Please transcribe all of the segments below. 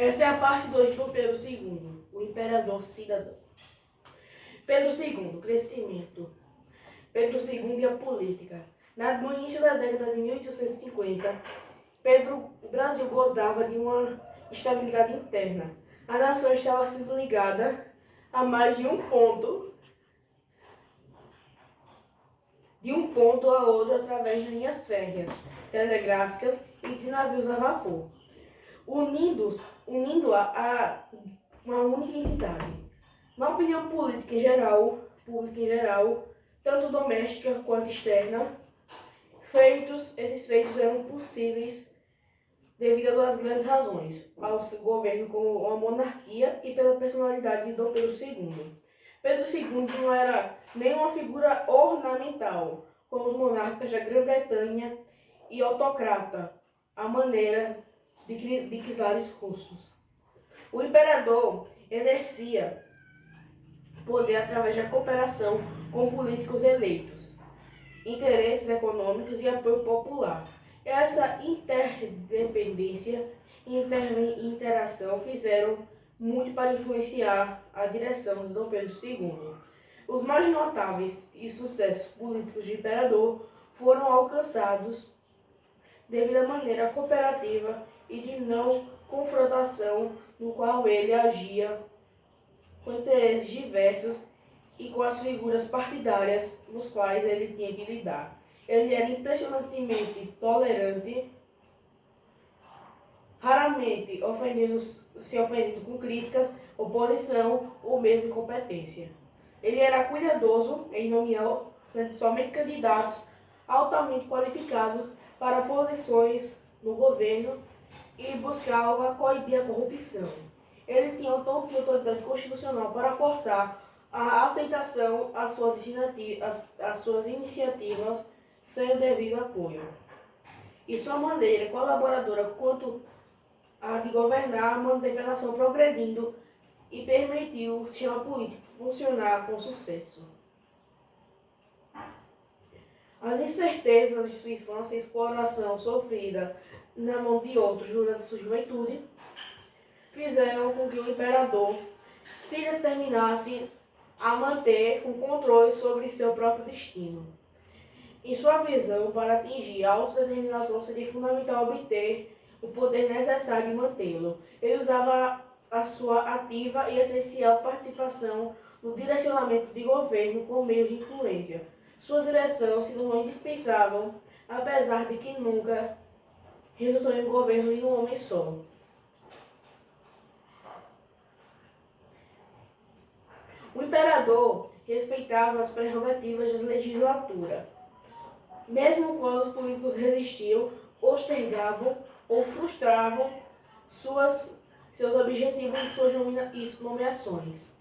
Essa é a parte 2 do Pedro II, o imperador cidadão. Pedro II, crescimento. Pedro II e a política. No início da década de 1850, o Brasil gozava de uma estabilidade interna. A nação estava sendo ligada a mais de um ponto a outro através de linhas férreas, telegráficas e de navios a vapor, unindo a uma única entidade. Na opinião pública em geral, tanto doméstica quanto externa, esses feitos eram possíveis devido a duas grandes razões: ao seu governo como uma monarquia e pela personalidade de Dom Pedro II. Pedro II não era nenhuma figura ornamental, como os monarcas da Grã-Bretanha, e autocrata, à maneira de czares russos. O imperador exercia poder através da cooperação com políticos eleitos, interesses econômicos e apoio popular. Essa interdependência e interação fizeram muito para influenciar a direção de Dom Pedro II. Os mais notáveis e sucessos políticos do imperador foram alcançados devido à maneira cooperativa e de não confrontação no qual ele agia com interesses diversos e com as figuras partidárias nos quais ele tinha que lidar. Ele era impressionantemente tolerante, raramente se ofendendo com críticas, oposição ou mesmo incompetência. Ele era cuidadoso em nomear somente candidatos altamente qualificados para posições no governo e buscava coibir a corrupção. Ele tinha autoridade constitucional para forçar a aceitação às suas iniciativas sem o devido apoio. E sua maneira colaboradora quanto a de governar manteve a nação progredindo e permitiu o sistema político funcionar com sucesso. As incertezas de sua infância e exploração sofrida na mão de outros durante sua juventude fizeram com que o imperador se determinasse a manter um controle sobre seu próprio destino. Em sua visão, para atingir a autodeterminação seria fundamental obter o poder necessário de mantê-lo. Ele usava a sua ativa e essencial participação no direcionamento de governo com meios de influência. Sua direção se tornou indispensável, apesar de que nunca resultou em um governo de um homem só. O imperador respeitava as prerrogativas da legislatura. Mesmo quando os políticos resistiam, postergavam ou frustravam seus objetivos e suas nomeações.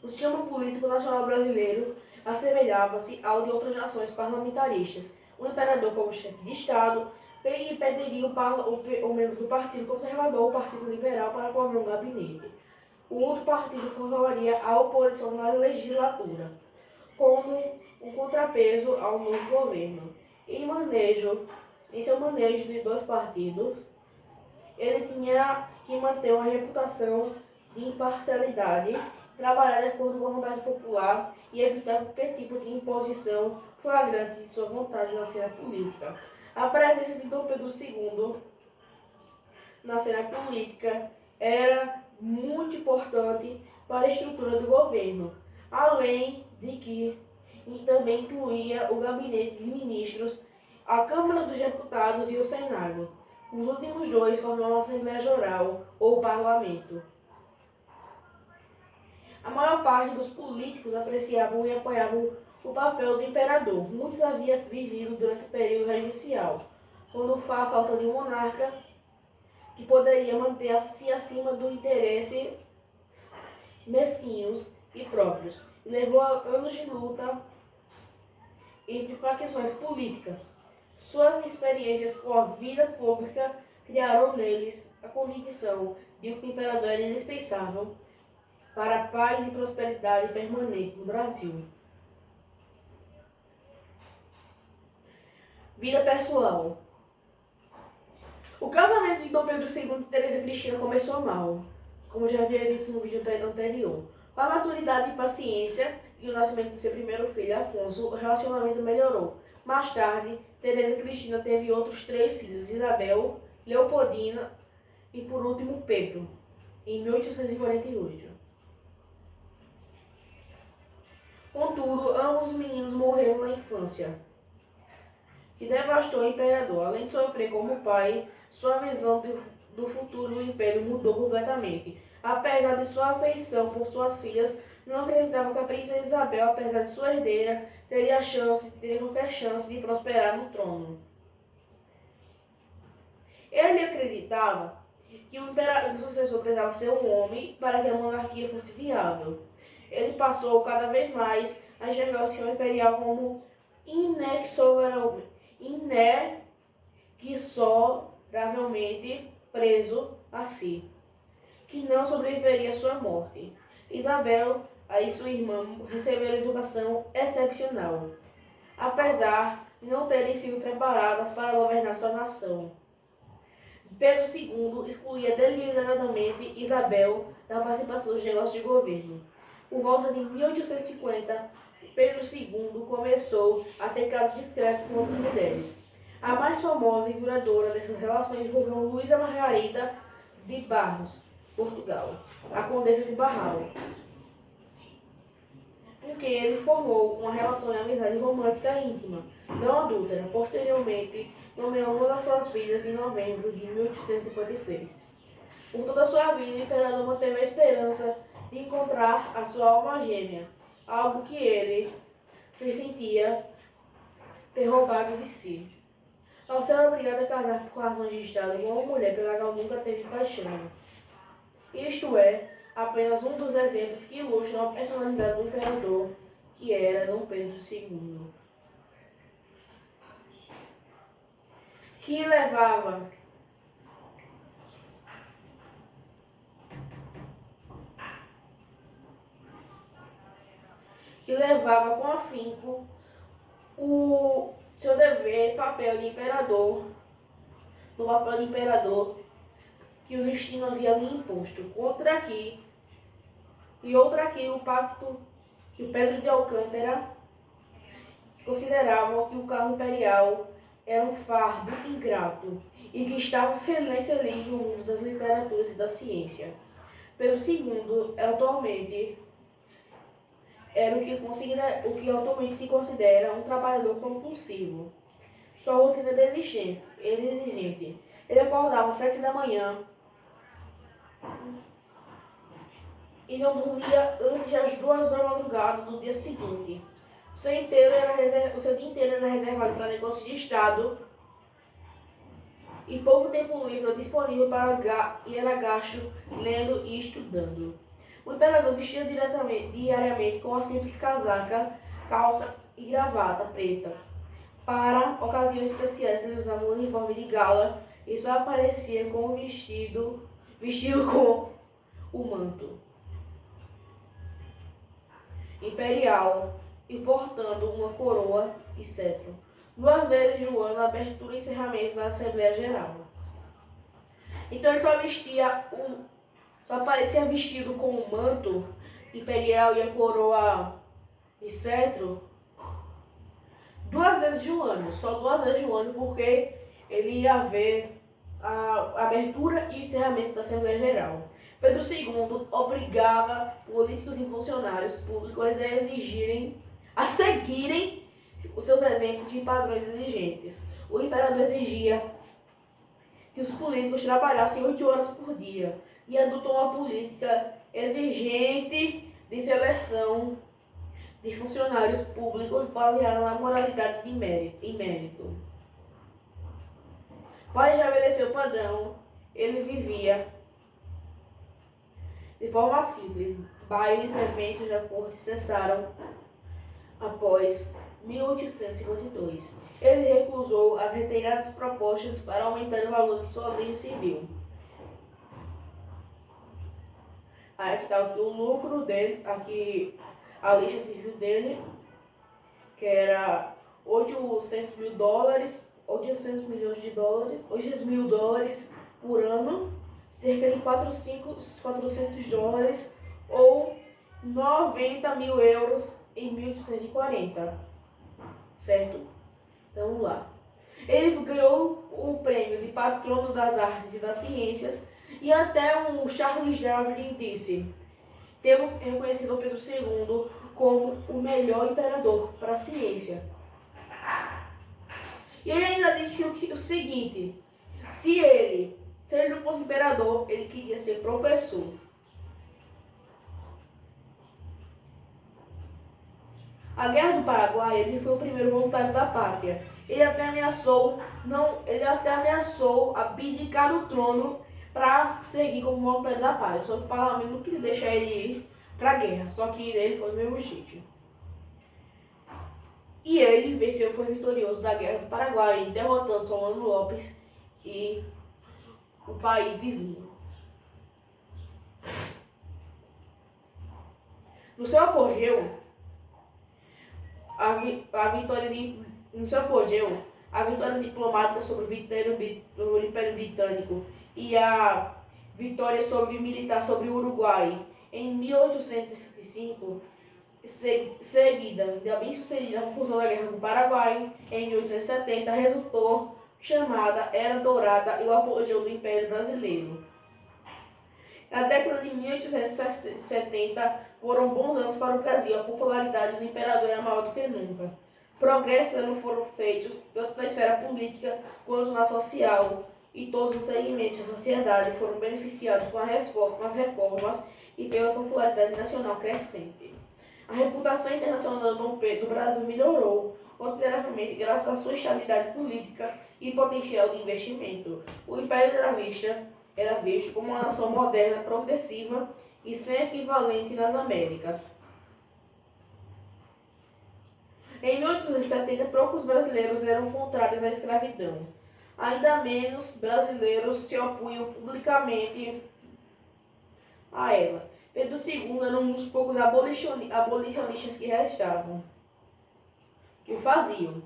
O sistema político nacional brasileiro assemelhava-se ao de outras nações parlamentaristas. O imperador, como chefe de Estado, pediria o membro do Partido Conservador ou Partido Liberal para formar um gabinete. O outro partido formaria a oposição na legislatura, como um contrapeso ao novo governo. Em seu manejo de dois partidos, ele tinha que manter uma reputação de imparcialidade, trabalhar de acordo com a vontade popular e evitar qualquer tipo de imposição flagrante de sua vontade na cena política. A presença de Dom Pedro II na cena política era muito importante para a estrutura do governo, além de que também incluía o gabinete de ministros, a Câmara dos Deputados e o Senado. Os últimos dois formavam a Assembleia Geral ou o Parlamento. A maior parte dos políticos apreciavam e apoiavam o papel do imperador. Muitos haviam vivido durante o período regencial, quando a falta de um monarca que poderia manter-se acima do interesse mesquinhos e próprios, e levou a anos de luta entre facções políticas. Suas experiências com a vida pública criaram neles a convicção de que o imperador era indispensável para a paz e prosperidade permanente no Brasil. Vida pessoal. O casamento de Dom Pedro II e Teresa Cristina começou mal, como já havia dito no vídeo anterior. Com a maturidade e paciência e o nascimento de seu primeiro filho, Afonso, o relacionamento melhorou. Mais tarde, Teresa Cristina teve outros 3 filhos, Isabel, Leopoldina e, por último, Pedro, em 1848. Contudo, ambos os meninos morreram na infância, que devastou o imperador. Além de sofrer como pai, sua visão do futuro do império mudou completamente. Apesar de sua afeição por suas filhas, não acreditava que a princesa Isabel, apesar de sua herdeira, teria qualquer chance de prosperar no trono. Ele acreditava que o sucessor precisava ser um homem para que a monarquia fosse viável. Ele passou cada vez mais a enxergar o senhor imperial como inexoravelmente preso a si, que não sobreviveria à sua morte. Isabel, aí sua irmã, receberam educação excepcional, apesar de não terem sido preparadas para governar sua nação. Pedro II excluía deliberadamente Isabel da participação nos negócios de governo. Por volta de 1850, Pedro II começou a ter casos discretos com outras mulheres. A mais famosa e duradoura dessas relações envolveu Luísa Margarida de Barros, Portugal, a Condessa de Barral, com quem ele formou uma relação de amizade romântica íntima, não adúltera. Posteriormente, nomeou uma das suas filhas em novembro de 1856. Por toda a sua vida, o imperador manteve a esperança de encontrar a sua alma gêmea, algo que ele se sentia ter roubado de si. Ao ser obrigado a casar por razões de Estado com uma mulher pela qual nunca teve paixão. Isto é apenas um dos exemplos que ilustram a personalidade do imperador, que era Dom Pedro II. Que levava com afinco o seu dever, papel de imperador, que o destino havia lhe imposto. Outra aqui o pacto que o Pedro de Alcântara considerava que o carro imperial era um fardo ingrato e que estava feliz no mundo das literaturas e da ciência. Pedro II atualmente era o que atualmente se considera um trabalhador compulsivo. Sua rotina era exigente. Ele acordava às 7 da manhã e não dormia antes das 2 da madrugada do dia seguinte. O seu dia inteiro era reservado para negócios de Estado e pouco tempo livre disponível e era gasto lendo e estudando. O imperador vestia diariamente com uma simples casaca, calça e gravata pretas. Para ocasiões especiais, ele usava um uniforme de gala e só aparecia com o vestido com o manto imperial e portando uma coroa e cetro. 2 vezes no ano, abertura e encerramento da Assembleia Geral. Então ele só aparecia vestido com o manto imperial e a coroa e cetro 2 vezes no ano, só 2 vezes no ano, porque ele ia ver a abertura e o encerramento da Assembleia Geral. Pedro II obrigava políticos e funcionários públicos a seguirem os seus exemplos de padrões exigentes. O imperador exigia que os políticos trabalhassem 8 horas por dia e adotou uma política exigente de seleção de funcionários públicos baseada na moralidade e mérito. Para estabelecer o padrão, ele vivia de forma simples. Bailes e eventos da corte cessaram após 1852. Ele recusou as reiteradas propostas para aumentar o valor de sua lei civil. Aqui está aqui o lucro dele, aqui a lixa civil dele, que era $800 mil, 800 milhões de dólares, 800 mil dólares por ano, cerca de 400 dólares ou 90 mil euros em 1840, certo? Então vamos lá. Ele ganhou o prêmio de patrono das artes e das ciências e até o Charles Darwin disse: temos reconhecido Pedro II como o melhor imperador para a ciência. E ele ainda disse o seguinte: se ele não fosse imperador, ele queria ser professor. A Guerra do Paraguai, ele foi o primeiro voluntário da pátria. Ele até ameaçou abdicar do trono para seguir como voluntário da pátria. Só que o parlamento não queria deixar ele ir para a guerra. Só que ele foi do mesmo jeito. E ele venceu, foi vitorioso da Guerra do Paraguai, derrotando Solano Lopes e o país vizinho. No seu apogeu, a vitória diplomática sobre o Império Britânico e a vitória militar sobre o Uruguai em 1865, seguida da bem-sucedida conclusão da Guerra do Paraguai em 1870, resultou chamada Era Dourada e o apogeu do Império Brasileiro. Na década de 1870, foram bons anos para o Brasil. A popularidade do imperador era maior do que nunca. Progressos não foram feitos, tanto na esfera política quanto na social, e todos os segmentos da sociedade foram beneficiados com as reformas e pela popularidade nacional crescente. A reputação internacional do Brasil melhorou consideravelmente graças à sua estabilidade política e potencial de investimento. O Império era visto como uma nação moderna, progressiva e sem equivalente nas Américas. Em 1870, poucos brasileiros eram contrários à escravidão. Ainda menos brasileiros se opunham publicamente a ela. Pedro II era um dos poucos abolicionistas que restavam, que o faziam.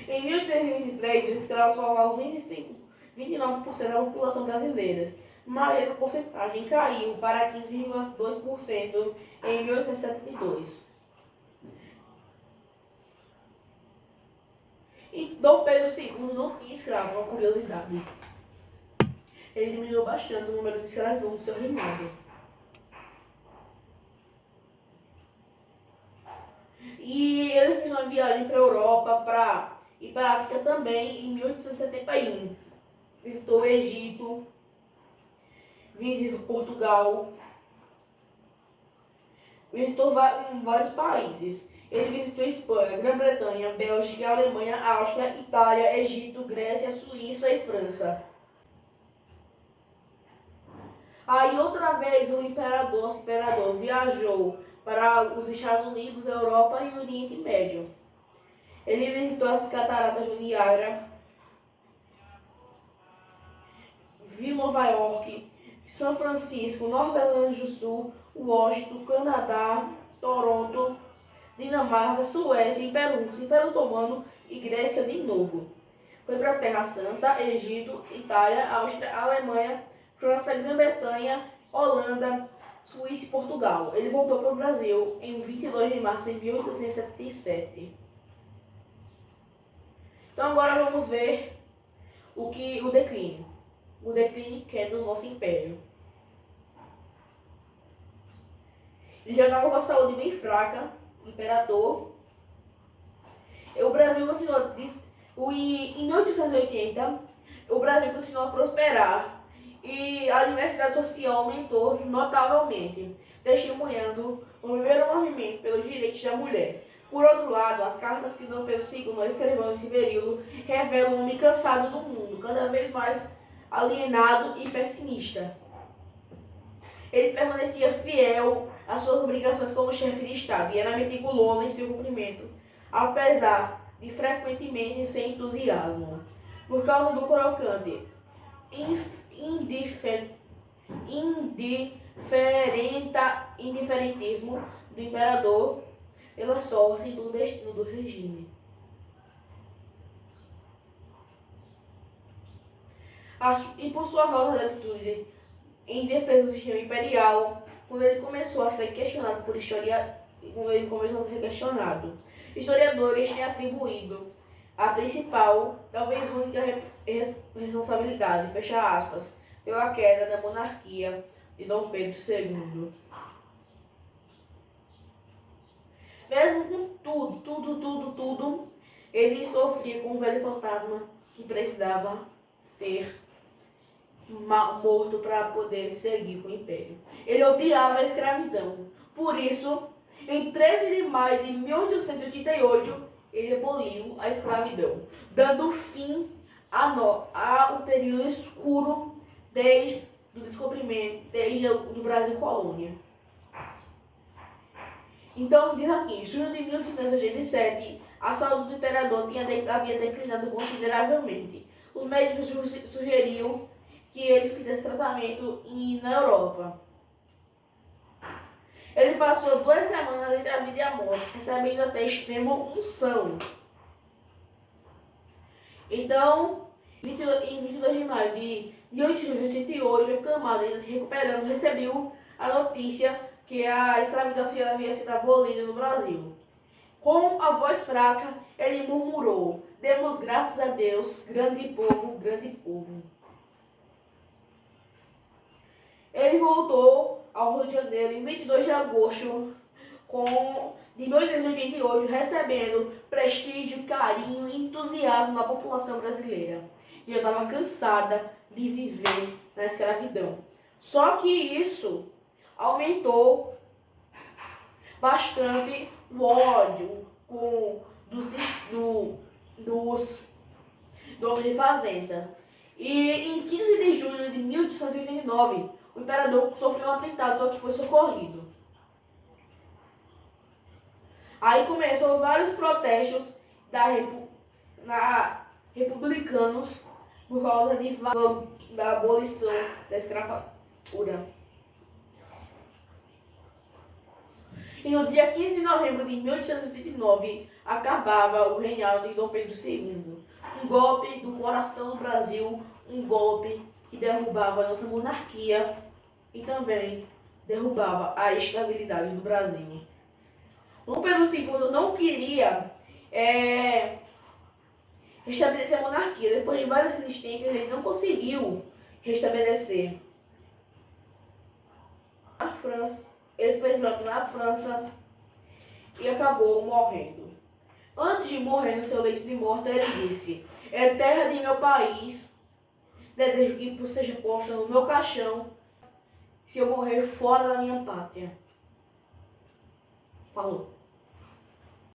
Em 1823, os escravos formavam 29% da população brasileira, mas essa porcentagem caiu para 15,2% em 1872. E Dom Pedro II não tinha escravos, uma curiosidade. Ele diminuiu bastante o número de escravos no seu reinado. E ele fez uma viagem para a Europa e para a África também em 1871. Visitou o Egito, visitou Portugal, visitou vários países. Ele visitou Espanha, Grã-Bretanha, Bélgica, Alemanha, Áustria, Itália, Egito, Grécia, Suíça e França. Aí outra vez o imperador viajou para os Estados Unidos, Europa e o Oriente Médio. Ele visitou as cataratas do Niágara, viu Nova York, São Francisco, Nova Orleans do Sul, Washington, Canadá, Toronto, Dinamarca, Suécia, Império Otomano e Grécia de novo. Foi para a Terra Santa, Egito, Itália, Áustria, Alemanha, França, Grã-Bretanha, Holanda, Suíça e Portugal. Ele voltou para o Brasil em 22 de março de 1877. Então agora vamos ver o declínio. O declínio que é do nosso império. Ele já estava com a saúde bem fraca, imperador. O Brasil continuou em 1880, o Brasil continuou a prosperar e a diversidade social aumentou notavelmente, testemunhando o primeiro movimento pelos direitos da mulher. Por outro lado, as cartas que Dom Pedro II escreveu nesse período revelam um homem cansado do mundo, cada vez mais alienado e pessimista. Ele permanecia fiel às suas obrigações como chefe de Estado e era meticuloso em seu cumprimento, apesar de frequentemente sem entusiasmo. Por causa do crocante indiferentismo do imperador pela sorte do destino do regime. E por sua volta da atitude em defesa do sistema imperial, quando ele começou a ser questionado historiadores têm atribuído a principal, talvez única responsabilidade, fecha aspas, pela queda da monarquia de Dom Pedro II. Mesmo com tudo, ele sofria com um velho fantasma que precisava ser morto para poder seguir com o império. Ele odiava a escravidão. Por isso, em 13 de maio de 1888, ele aboliu a escravidão, dando fim ao período escuro desde o descobrimento, desde o Brasil colônia. Então, diz aqui, em junho de 1887, a saúde do imperador havia declinado consideravelmente. Os médicos sugeriam que ele fizesse tratamento na Europa. Ele passou 2 semanas entre a vida e a morte, recebendo até extrema unção. Então, em 22 de maio de 1888, acamado e se recuperando, recebeu a notícia que a escravidão havia sido abolida no Brasil. Com a voz fraca, ele murmurou: "Demos graças a Deus, grande povo, grande povo." Ele voltou ao Rio de Janeiro em 22 de agosto de 1888, recebendo prestígio, carinho e entusiasmo da população brasileira. Já estava cansada de viver na escravidão. Só que isso aumentou bastante o ódio dos donos de fazenda. E em 15 de julho de 1889, o imperador sofreu um atentado, só que foi socorrido. Aí começou vários protestos republicanos por causa da abolição da escravatura. E no dia 15 de novembro de 1889, acabava o reinado de Dom Pedro II. Um golpe do coração do Brasil, um golpe que derrubava a nossa monarquia e também derrubava a estabilidade do Brasil. Dom Pedro II não queria restabelecer a monarquia. Depois de várias resistências, ele não conseguiu restabelecer. Na França, ele fez ato na França e acabou morrendo. Antes de morrer no seu leito de morte, ele disse: "É terra de meu país, desejo que seja posta no meu caixão se eu morrer fora da minha pátria." Falou.